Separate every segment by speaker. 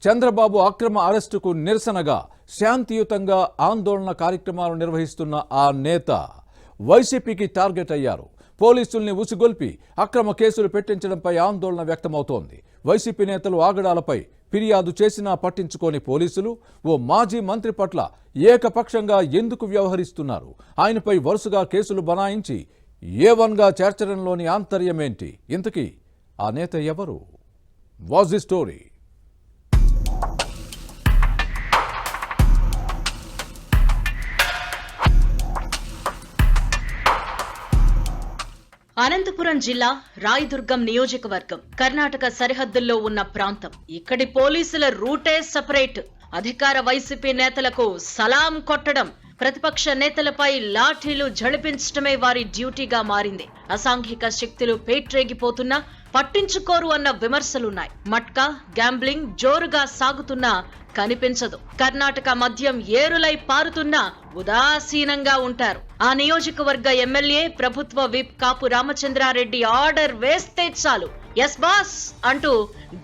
Speaker 1: చంద్రబాబు అక్రమ అరెస్టుకు నిరసనగా శాంతియుతంగా ఆందోళన కార్యక్రమాలు నిర్వహిస్తున్న ఆ నేత వైసీపీకి టార్గెట్ అయ్యారు. పోలీసుల్ని ఉసిగొల్పి అక్రమ కేసులు పెట్టించడంపై ఆందోళన వ్యక్తమవుతోంది. వైసీపీ నేతలు ఆగడాలపై ఫిర్యాదు చేసినా పట్టించుకోని పోలీసులు ఓ మాజీ మంత్రి పట్ల ఏకపక్షంగా ఎందుకు వ్యవహరిస్తున్నారు? ఆయనపై వరుసగా కేసులు బనాయించి A1గా చేర్చడంలోని ఆంతర్యమేంటి? ఇంతకీ ఆ నేత ఎవరు? Was the story?
Speaker 2: అనంతపురం జిల్లా రాయదుర్గం నియోజకవర్గం కర్ణాటక సరిహద్దుల్లో ఉన్న ప్రాంతం. ఇక్కడి పోలీసుల రూటే సెపరేట్. అధికార వైసీపీ నేతలకు సలాం కొట్టడం, ప్రతిపక్ష నేతలపై లాఠీలు జడిపించడమే వారి డ్యూటీగా మారింది. అసాంఘిక శక్తులు పేట్రేగిపోతున్నా పట్టించుకోరు అన్న విమర్శలున్నాయి. మట్కా గ్యాంబ్లింగ్ జోరుగా సాగుతున్నా కనిపించదు. కర్ణాటక మద్యం ఏరులై పారుతున్నా ఉదాసీనంగా ఉంటారు. ఆ నియోజకవర్గ ఎమ్మెల్యే ప్రభుత్వ విప్ కాపు రామచంద్రారెడ్డి ఆర్డర్ వేస్తే చాలు ఎస్ బాస్ అంటూ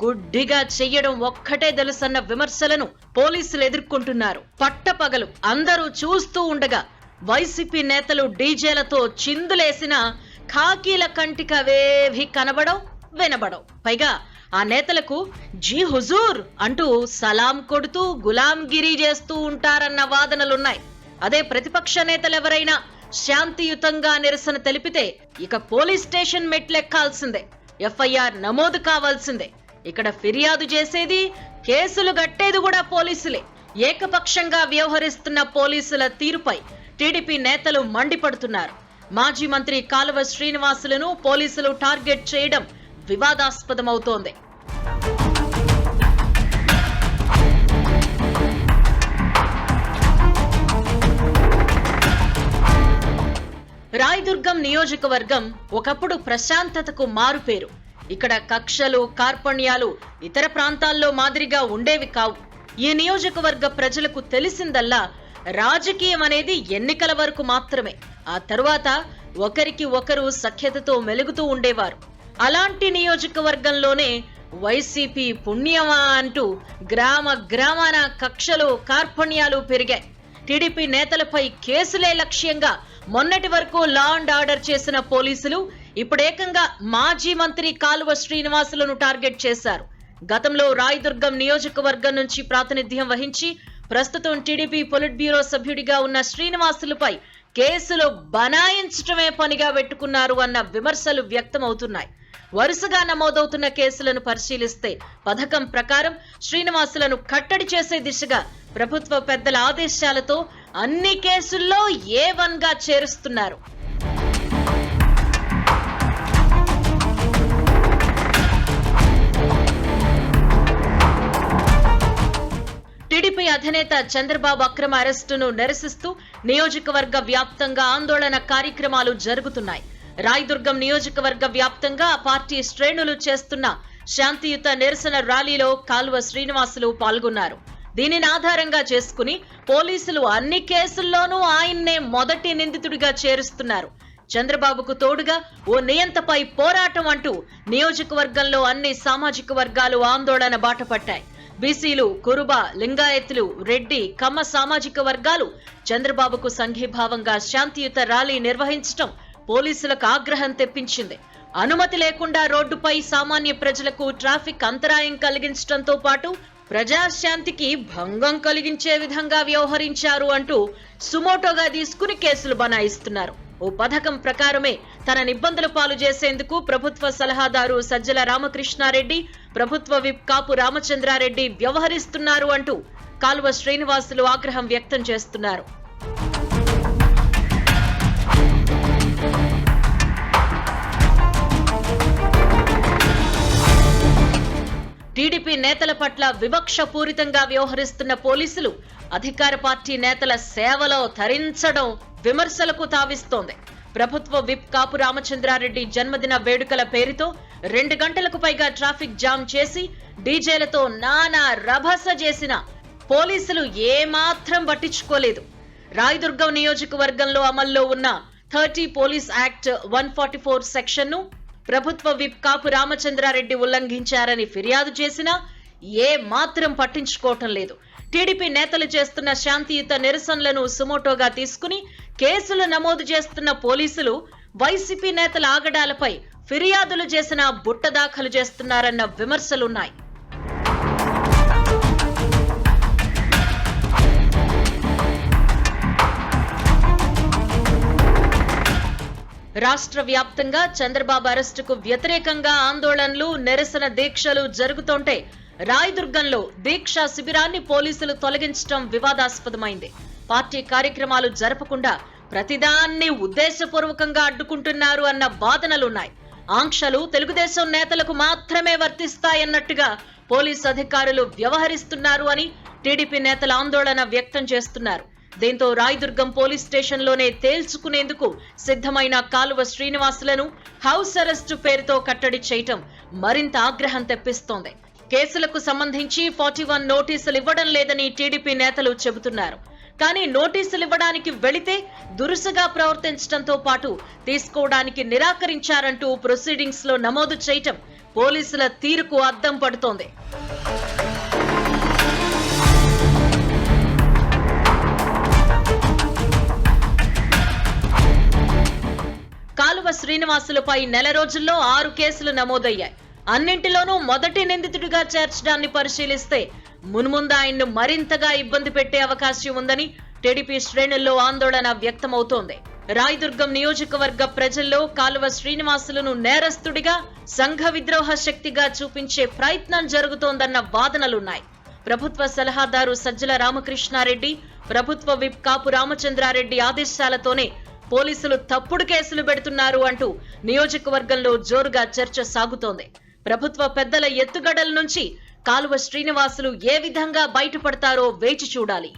Speaker 2: గుడ్డిగా చెయ్యడం ఒక్కటే తెలుసన్న విమర్శలను పోలీసులు ఎదుర్కొంటున్నారు. పట్టపగలు అందరూ చూస్తూ ఉండగా వైసీపీ నేతలు డీజేలతో చిందులేసిన ఖాకీల కంటికవేవి కనబడవు, వినబడవు. పైగా ఆ నేతలకు జీ హుజూర్ అంటూ సలాం కొడుతూ గులాంగిరి చేస్తూ ఉంటారన్న వాదనలున్నాయి. అదే ప్రతిపక్ష నేతలెవరైనా శాంతియుతంగా నిరసన తెలిపితే ఇక పోలీస్ స్టేషన్ మెట్లెక్కాల్సిందే, ఎఫ్ఐఆర్ నమోదు కావాల్సిందే. ఇక్కడ ఫిర్యాదు చేసేది, కేసులు గట్టేది కూడా పోలీసులే. ఏకపక్షంగా వ్యవహరిస్తున్న పోలీసుల తీరుపై టీడీపీ నేతలు మండిపడుతున్నారు. మాజీ మంత్రి కాలువ శ్రీనివాసులను పోలీసులు టార్గెట్ చేయడం వివాదాస్పదమవుతోంది. రాయదుర్గం నియోజకవర్గం ఒకప్పుడు ప్రశాంతతకు మారుపేరు. ఇక్కడ కక్షలు, కార్పణ్యాలు ఇతర ప్రాంతాల్లో మాదిరిగా ఉండేవి కావు. ఈ నియోజకవర్గ ప్రజలకు తెలిసిందల్లా రాజకీయం అనేది ఎన్నికల వరకు మాత్రమే. ఆ తరువాత ఒకరికి ఒకరు సఖ్యతతో మెలుగుతూ ఉండేవారు. అలాంటి నియోజకవర్గంలోనే వైసీపీ పుణ్యమా అంటూ గ్రామాన కక్షలు, కార్పణ్యాలు పెరిగాయి. టీడీపీ నేతలపై కేసులే లక్ష్యంగా మొన్నటి వరకు లా అండ్ ఆర్డర్ చేసిన పోలీసులు ఇప్పుడేకంగా మాజీ మంత్రి కాలువ శ్రీనివాసులను టార్గెట్ చేశారు. గతంలో రాయదుర్గం నియోజకవర్గం నుంచి ప్రాతినిధ్యం వహించి ప్రస్తుతం టీడీపీ పొలిట్ బ్యూరో సభ్యుడిగా ఉన్న శ్రీనివాసులపై కేసులు బనాయించడమే పనిగా పెట్టుకున్నారు అన్న విమర్శలు వ్యక్తమవుతున్నాయి. వరుసగా నమోదవుతున్న కేసులను పరిశీలిస్తే పథకం ప్రకారం శ్రీనివాసులను కట్టడి చేసే దిశగా ప్రభుత్వ పెద్దల ఆదేశాలతో అన్ని కేసుల్లో A1గా చేరుస్తున్నారు. టీడీపీ అధినేత చంద్రబాబు అక్రమ అరెస్టును నిరసిస్తూ నియోజకవర్గ వ్యాప్తంగా ఆందోళన కార్యక్రమాలు జరుగుతున్నాయి. రాయదుర్గం నియోజకవర్గ వ్యాప్తంగా ఆ పార్టీ శ్రేణులు చేస్తున్న శాంతియుత నిరసన ర్యాలీలో కాలువ శ్రీనివాసులు పాల్గొన్నారు. దీనిని ఆధారంగా చేసుకుని పోలీసులు అన్ని కేసుల్లోనూ ఆయన్నే మొదటి నిందితుడిగా చేరుస్తున్నారు. చంద్రబాబుకు తోడుగా ఓ నియంతపై పోరాటం అంటూ నియోజకవర్గంలో అన్ని సామాజిక వర్గాలు ఆందోళన బాటపట్టాయి. బీసీలు, కురుబ, లింగాయతులు, రెడ్డి, కమ్మ సామాజిక వర్గాలు చంద్రబాబుకు సంఘీభావంగా శాంతియుత ర్యాలీ నిర్వహించడం పోలీసులకు ఆగ్రహం తెప్పించింది. అనుమతి లేకుండా రోడ్డుపై సామాన్య ప్రజలకు ట్రాఫిక్ అంతరాయం కలిగించడంతో పాటు ప్రజాశాంతికి భంగం కలిగించే విధంగా వ్యవహరించారు అంటూ సుమోటోగా తీసుకుని కేసులు బనాయిస్తున్నారు. ఓ పథకం ప్రకారమే తన ఇబ్బందులు పాలు చేసేందుకు ప్రభుత్వ సలహాదారు సజ్జల రామకృష్ణారెడ్డి, ప్రభుత్వ విప్ కాపు రామచంద్రారెడ్డి వ్యవహరిస్తున్నారు అంటూ కాలువ శ్రీనివాసులు ఆగ్రహం వ్యక్తం చేస్తున్నారు. టీడీపీ నేతల పట్ల వివక్షపూరితంగా వ్యవహరిస్తున్న పోలీసులు అధికార పార్టీ నేతల సేవలో తరించడం విమర్శలకు తావిస్తోంది. ప్రభుత్వ విప్ కాపు రామచంద్రారెడ్డి జన్మదిన వేడుకల పేరుతో 2 గంటలకు పైగా ట్రాఫిక్ జామ్ చేసి డీజేలతో నానా రభస చేసిన పోలీసులు ఏమాత్రం పట్టించుకోలేదు. రాయదుర్గం నియోజకవర్గంలో అమల్లో ఉన్న 30 పోలీస్ యాక్ట్ 144 సెక్షన్ను ప్రభుత్వ విప్ కాపు రామచంద్రారెడ్డి ఉల్లంఘించారని ఫిర్యాదు చేసినా ఏ మాత్రం పట్టించుకోవటం లేదు. టీడీపీ నేతలు చేస్తున్న శాంతియుత నిరసనలను సుమోటోగా తీసుకుని కేసులు నమోదు చేస్తున్న పోలీసులు వైసీపీ నేతల ఆగడాలపై ఫిర్యాదులు చేసిన బుట్ట దాఖలు చేస్తున్నారన్న విమర్శలున్నాయి. రాష్ట్ర వ్యాప్తంగా చంద్రబాబు అరెస్టుకు వ్యతిరేకంగా ఆందోళనలు, నిరసన దీక్షలు జరుగుతుంటే రాయదుర్గంలో దీక్షా శిబిరాన్ని పోలీసులు తొలగించడం వివాదాస్పదమైంది. పార్టీ కార్యక్రమాలు జరపకుండా ప్రతిదాన్ని ఉద్దేశపూర్వకంగా అడ్డుకుంటున్నారు అన్న వాదనలున్నాయి. ఆంక్షలు తెలుగుదేశం నేతలకు మాత్రమే వర్తిస్తాయన్నట్టుగా పోలీసు అధికారులు వ్యవహరిస్తున్నారు అని టీడీపీ నేతలు ఆందోళన వ్యక్తం చేస్తున్నారు. దీంతో రాయదుర్గం పోలీస్ స్టేషన్లోనే తేల్చుకునేందుకు సిద్ధమైన కాలువ శ్రీనివాసులను హౌస్ అరెస్టు పేరుతో కట్టడి చేయటం మరింత ఆగ్రహం తెప్పిస్తోంది. కేసులకు సంబంధించి 41 నోటీసులు ఇవ్వడం లేదని టీడీపీ నేతలు చెబుతున్నారు. కానీ నోటీసులు ఇవ్వడానికి వెళితే దురుసుగా ప్రవర్తించడంతో పాటు తీసుకోవడానికి నిరాకరించారంటూ ప్రొసీడింగ్స్ లో నమోదు చేయటం పోలీసుల తీరుకు అద్దం పడుతోంది. కాలువ శ్రీనివాసులపై నెల రోజుల్లో 6 కేసులు నమోదయ్యాయి. అన్నింటిలోనూ మొదటి నిందితుడిగా చేర్చడాన్ని పరిశీలిస్తే మున్ముందు ఆయన్ను మరింతగా ఇబ్బంది పెట్టే అవకాశం ఉందని టీడీపీ శ్రేణుల్లో ఆందోళన వ్యక్తమవుతోంది. రాయదుర్గం నియోజకవర్గ ప్రజల్లో కాలువ శ్రీనివాసులను నేరస్తుడిగా, సంఘ విద్రోహ శక్తిగా చూపించే ప్రయత్నం జరుగుతోందన్న వాదనలున్నాయి. ప్రభుత్వ సలహాదారు సజ్జల రామకృష్ణారెడ్డి, ప్రభుత్వ విప్ కాపు రామచంద్రారెడ్డి ఆదేశాలతోనే పోలీసులు తప్పుడు కేసులు పెడుతున్నారు అంటూ నియోజకవర్గంలో జోరుగా చర్చ సాగుతోంది. ప్రభుత్వ పెద్దల ఎత్తుగడల నుంచి కాలువ శ్రీనివాసులు ఏ విధంగా బయటపడతారో వేచి చూడాలి.